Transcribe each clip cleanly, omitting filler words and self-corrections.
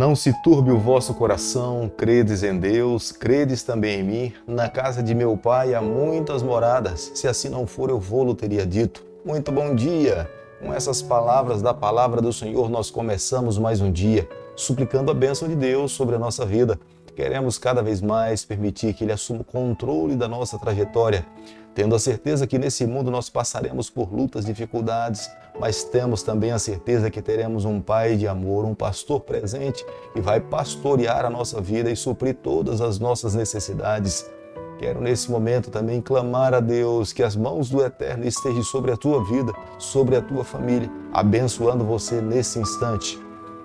Não se turbe o vosso coração, credes em Deus, credes também em mim. Na casa de meu pai há muitas moradas, se assim não for eu vou-lo teria dito. Muito bom dia! Com essas palavras da palavra do Senhor nós começamos mais um dia, suplicando a bênção de Deus sobre a nossa vida. Queremos cada vez mais permitir que Ele assuma o controle da nossa trajetória, tendo a certeza que nesse mundo nós passaremos por lutas, dificuldades, mas temos também a certeza que teremos um Pai de amor, um pastor presente que vai pastorear a nossa vida e suprir todas as nossas necessidades. Quero nesse momento também clamar a Deus que as mãos do Eterno estejam sobre a tua vida, sobre a tua família, abençoando você nesse instante.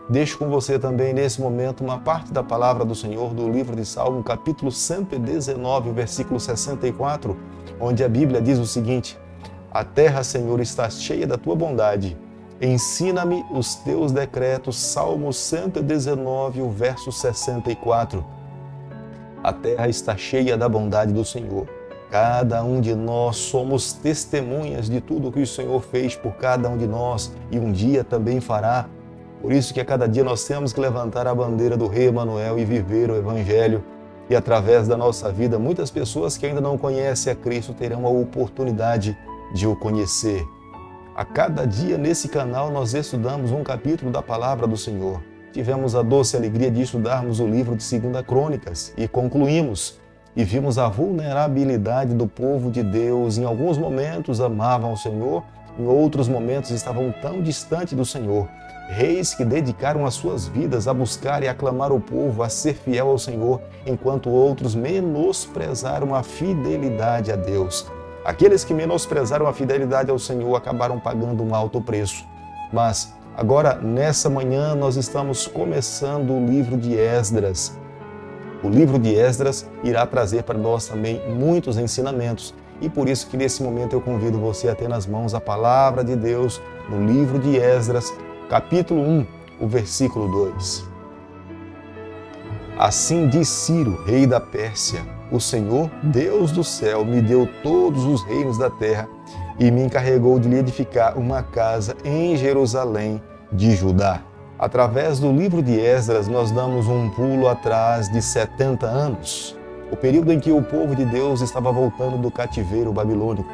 Deixo com você também nesse momento uma parte da palavra do Senhor do livro de Salmo, capítulo 119, versículo 64, onde a Bíblia diz o seguinte: A terra, Senhor, está cheia da tua bondade. Ensina-me os teus decretos. Salmo 119, o verso 64. A terra está cheia da bondade do Senhor. Cada um de nós somos testemunhas de tudo que o Senhor fez por cada um de nós e um dia também fará. Por isso que a cada dia nós temos que levantar a bandeira do Rei Emanuel e viver o Evangelho. E através da nossa vida, muitas pessoas que ainda não conhecem a Cristo terão a oportunidade de o conhecer. A cada dia nesse canal nós estudamos um capítulo da Palavra do Senhor. Tivemos a doce alegria de estudarmos o livro de 2 Crônicas e concluímos. E vimos a vulnerabilidade do povo de Deus. Em alguns momentos amavam o Senhor, em outros momentos estavam tão distantes do Senhor. Reis que dedicaram as suas vidas a buscar e aclamar o povo a ser fiel ao Senhor, enquanto outros menosprezaram a fidelidade a Deus. Aqueles que menosprezaram a fidelidade ao Senhor acabaram pagando um alto preço. Mas agora, nessa manhã, nós estamos começando o livro de Esdras. O livro de Esdras irá trazer para nós também muitos ensinamentos. E por isso que nesse momento eu convido você a ter nas mãos a palavra de Deus no livro de Esdras, capítulo 1, o versículo 2. Assim diz Ciro, rei da Pérsia: O Senhor, Deus do céu, me deu todos os reinos da terra e me encarregou de lhe edificar uma casa em Jerusalém de Judá. Através do livro de Esdras, nós damos um pulo atrás de 70 anos, o período em que o povo de Deus estava voltando do cativeiro babilônico.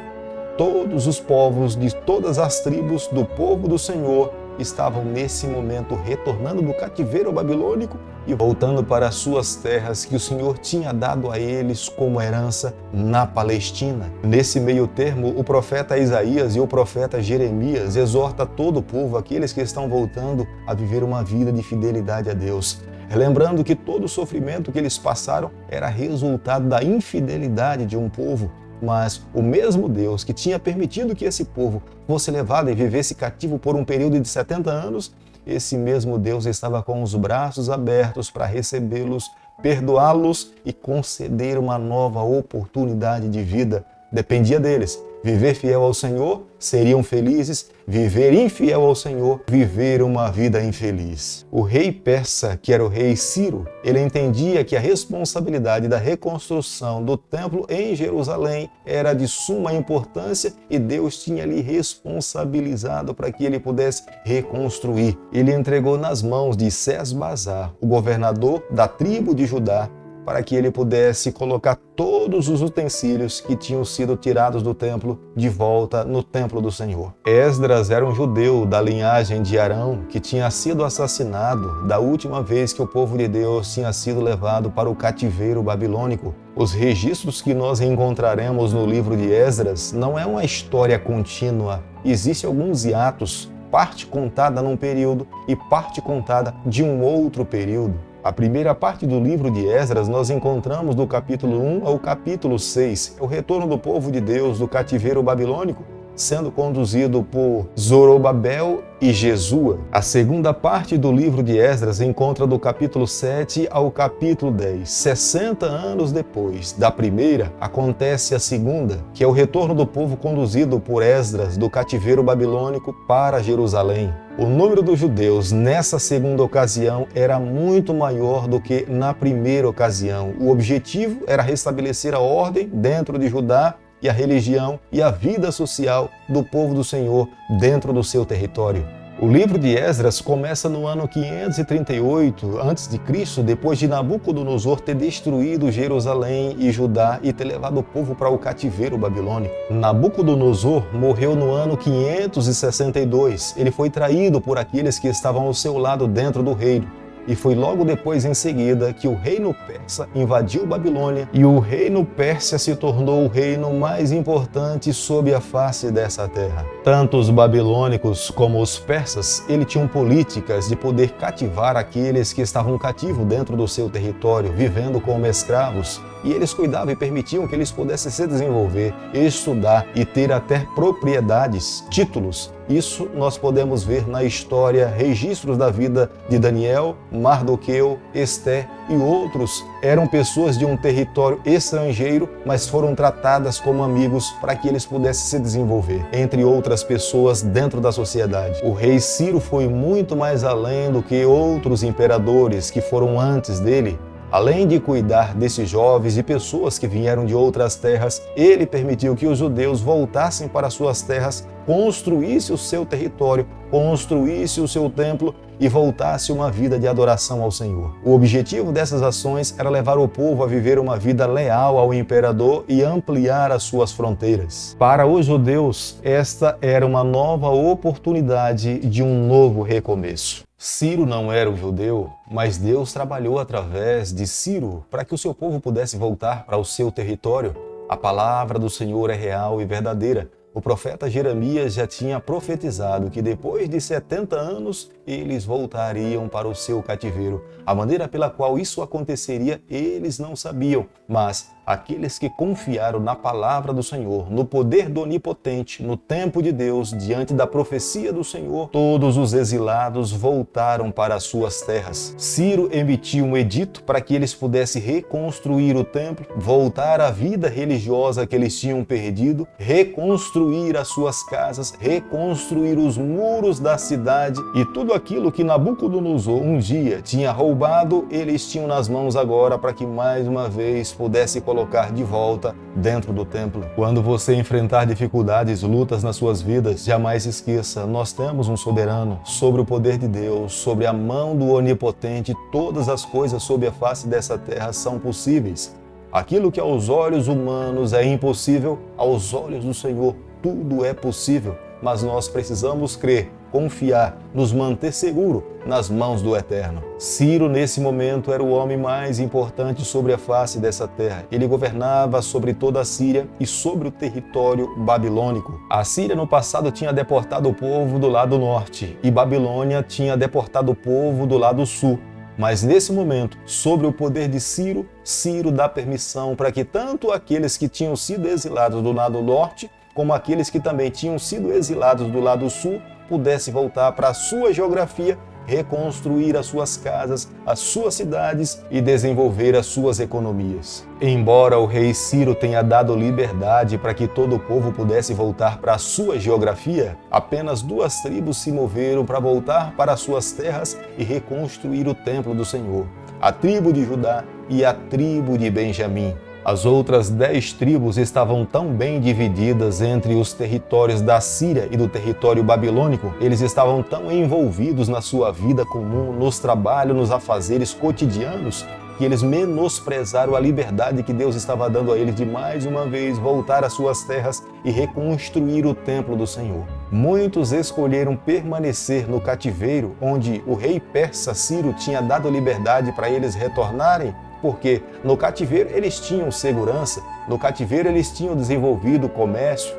Todos os povos de todas as tribos do povo do Senhor estavam nesse momento retornando do cativeiro babilônico e voltando para as suas terras que o Senhor tinha dado a eles como herança na Palestina. Nesse meio termo, o profeta Isaías e o profeta Jeremias exortam todo o povo, aqueles que estão voltando, a viver uma vida de fidelidade a Deus. Lembrando que todo o sofrimento que eles passaram era resultado da infidelidade de um povo. Mas o mesmo Deus que tinha permitido que esse povo fosse levado e vivesse cativo por um período de 70 anos, esse mesmo Deus estava com os braços abertos para recebê-los, perdoá-los e conceder uma nova oportunidade de vida. Dependia deles. Viver fiel ao Senhor, seriam felizes. Viver infiel ao Senhor, viver uma vida infeliz. O rei persa, que era o rei Ciro, ele entendia que a responsabilidade da reconstrução do templo em Jerusalém era de suma importância e Deus tinha lhe responsabilizado para que ele pudesse reconstruir. Ele entregou nas mãos de Sesbazar, o governador da tribo de Judá, para que ele pudesse colocar todos os utensílios que tinham sido tirados do templo de volta no templo do Senhor. Esdras era um judeu da linhagem de Arão que tinha sido assassinado da última vez que o povo de Deus tinha sido levado para o cativeiro babilônico. Os registros que nós encontraremos no livro de Esdras não é uma história contínua. Existem alguns hiatos, parte contada num período e parte contada de um outro período. A primeira parte do livro de Esdras nós encontramos do capítulo 1 ao capítulo 6, o retorno do povo de Deus do cativeiro babilônico, sendo conduzido por Zorobabel e Jesua. A segunda parte do livro de Esdras encontra do capítulo 7 ao capítulo 10. 60 anos depois da primeira, acontece a segunda, que é o retorno do povo conduzido por Esdras do cativeiro babilônico para Jerusalém. O número dos judeus nessa segunda ocasião era muito maior do que na primeira ocasião. O objetivo era restabelecer a ordem dentro de Judá e a religião e a vida social do povo do Senhor dentro do seu território. O livro de Esdras começa no ano 538 a.C., depois de Nabucodonosor ter destruído Jerusalém e Judá e ter levado o povo para o cativeiro babilônico. Nabucodonosor morreu no ano 562. Ele foi traído por aqueles que estavam ao seu lado dentro do reino. E foi logo depois, em seguida, que o reino persa invadiu Babilônia e o reino Pérsia se tornou o reino mais importante sob a face dessa terra. Tanto os babilônicos como os persas, eles tinham políticas de poder cativar aqueles que estavam cativos dentro do seu território, vivendo como escravos. E eles cuidavam e permitiam que eles pudessem se desenvolver, estudar e ter até propriedades, títulos. Isso nós podemos ver na história, registros da vida de Daniel, Mardoqueu, Esté e outros. Eram pessoas de um território estrangeiro, mas foram tratadas como amigos para que eles pudessem se desenvolver, entre outras pessoas dentro da sociedade. O rei Ciro foi muito mais além do que outros imperadores que foram antes dele. Além de cuidar desses jovens e pessoas que vieram de outras terras, ele permitiu que os judeus voltassem para suas terras, construísse o seu território, construísse o seu templo e voltasse uma vida de adoração ao Senhor. O objetivo dessas ações era levar o povo a viver uma vida leal ao imperador e ampliar as suas fronteiras. Para os judeus, esta era uma nova oportunidade de um novo recomeço. Ciro não era um judeu, mas Deus trabalhou através de Ciro para que o seu povo pudesse voltar para o seu território. A palavra do Senhor é real e verdadeira. O profeta Jeremias já tinha profetizado que depois de 70 anos eles voltariam para o seu cativeiro. A maneira pela qual isso aconteceria eles não sabiam, mas aqueles que confiaram na palavra do Senhor, no poder do Onipotente, no tempo de Deus, diante da profecia do Senhor, todos os exilados voltaram para as suas terras. Ciro emitiu um edito para que eles pudessem reconstruir o templo, voltar à vida religiosa que eles tinham perdido, reconstruir as suas casas, reconstruir os muros da cidade e tudo aquilo que Nabucodonosor um dia tinha roubado, eles tinham nas mãos agora para que mais uma vez pudesse colocar de volta dentro do templo. Quando você enfrentar dificuldades, lutas nas suas vidas, jamais esqueça, nós temos um soberano. Sobre o poder de Deus, sobre a mão do Onipotente, todas as coisas sob a face dessa terra são possíveis. Aquilo que aos olhos humanos é impossível, aos olhos do Senhor tudo é possível. Mas nós precisamos crer, confiar, nos manter seguro nas mãos do Eterno. Ciro, nesse momento, era o homem mais importante sobre a face dessa terra. Ele governava sobre toda a Síria e sobre o território babilônico. A Síria, no passado, tinha deportado o povo do lado norte e Babilônia tinha deportado o povo do lado sul. Mas nesse momento, sobre o poder de Ciro, Ciro dá permissão para que tanto aqueles que tinham sido exilados do lado norte, como aqueles que também tinham sido exilados do lado sul, pudessem voltar para a sua geografia, reconstruir as suas casas, as suas cidades e desenvolver as suas economias. Embora o rei Ciro tenha dado liberdade para que todo o povo pudesse voltar para a sua geografia, apenas 2 tribos se moveram para voltar para as suas terras e reconstruir o templo do Senhor: a tribo de Judá e a tribo de Benjamim. As outras 10 tribos estavam tão bem divididas entre os territórios da Síria e do território babilônico, eles estavam tão envolvidos na sua vida comum, nos trabalhos, nos afazeres cotidianos, que eles menosprezaram a liberdade que Deus estava dando a eles de mais uma vez voltar às suas terras e reconstruir o templo do Senhor. Muitos escolheram permanecer no cativeiro, onde o rei persa Ciro tinha dado liberdade para eles retornarem, porque no cativeiro eles tinham segurança, no cativeiro eles tinham desenvolvido o comércio,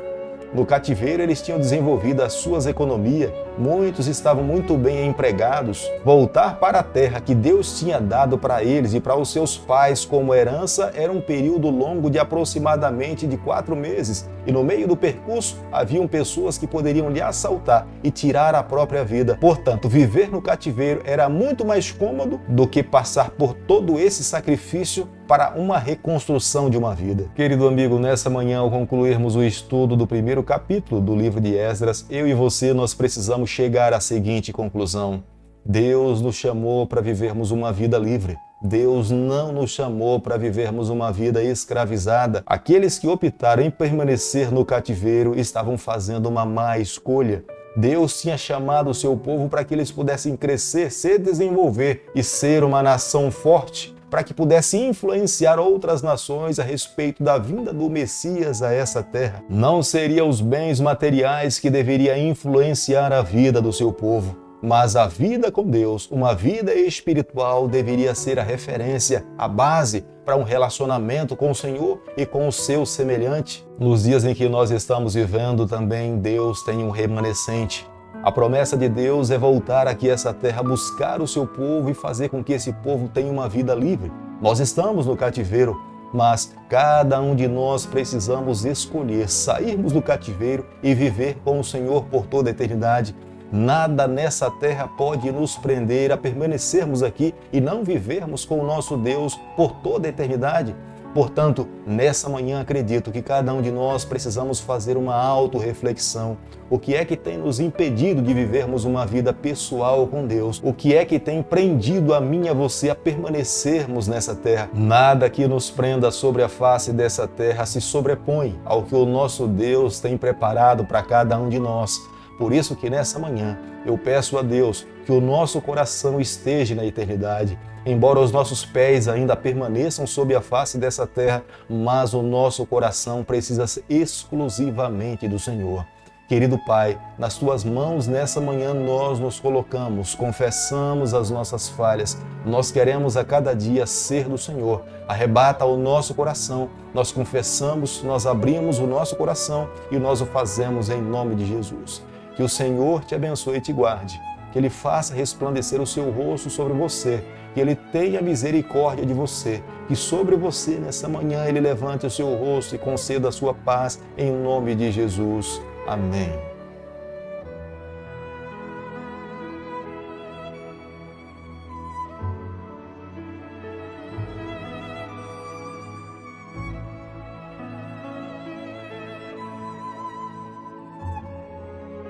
no cativeiro eles tinham desenvolvido as suas economias, muitos estavam muito bem empregados. Voltar para a terra que Deus tinha dado para eles e para os seus pais como herança era um período longo de aproximadamente de 4 meses. E no meio do percurso haviam pessoas que poderiam lhe assaltar e tirar a própria vida. Portanto, viver no cativeiro era muito mais cômodo do que passar por todo esse sacrifício para uma reconstrução de uma vida. Querido amigo, nessa manhã, ao concluirmos o estudo do primeiro capítulo do livro de Esdras, eu e você, nós precisamos chegar à seguinte conclusão: Deus nos chamou para vivermos uma vida livre. Deus não nos chamou para vivermos uma vida escravizada. Aqueles que optaram em permanecer no cativeiro estavam fazendo uma má escolha. Deus tinha chamado o seu povo para que eles pudessem crescer, se desenvolver e ser uma nação forte, para que pudesse influenciar outras nações a respeito da vinda do Messias a essa terra. Não seriam os bens materiais que deveriam influenciar a vida do seu povo, mas a vida com Deus, uma vida espiritual, deveria ser a referência, a base para um relacionamento com o Senhor e com o seu semelhante. Nos dias em que nós estamos vivendo também, Deus tem um remanescente. A promessa de Deus é voltar aqui a essa terra, buscar o seu povo e fazer com que esse povo tenha uma vida livre. Nós estamos no cativeiro, mas cada um de nós precisamos escolher sairmos do cativeiro e viver com o Senhor por toda a eternidade. Nada nessa terra pode nos prender a permanecermos aqui e não vivermos com o nosso Deus por toda a eternidade. Portanto, nessa manhã acredito que cada um de nós precisamos fazer uma autorreflexão. O que é que tem nos impedido de vivermos uma vida pessoal com Deus? O que é que tem prendido a mim e a você a permanecermos nessa terra? Nada que nos prenda sobre a face dessa terra se sobrepõe ao que o nosso Deus tem preparado para cada um de nós. Por isso que nessa manhã eu peço a Deus que o nosso coração esteja na eternidade. Embora os nossos pés ainda permaneçam sob a face dessa terra, mas o nosso coração precisa ser exclusivamente do Senhor. Querido Pai, nas Tuas mãos nessa manhã nós nos colocamos, confessamos as nossas falhas. Nós queremos a cada dia ser do Senhor. Arrebata o nosso coração. Nós confessamos, nós abrimos o nosso coração e nós o fazemos em nome de Jesus. Que o Senhor te abençoe e te guarde. Que Ele faça resplandecer o seu rosto sobre você. Que Ele tenha misericórdia de você. Que sobre você nessa manhã Ele levante o seu rosto e conceda a sua paz em nome de Jesus. Amém.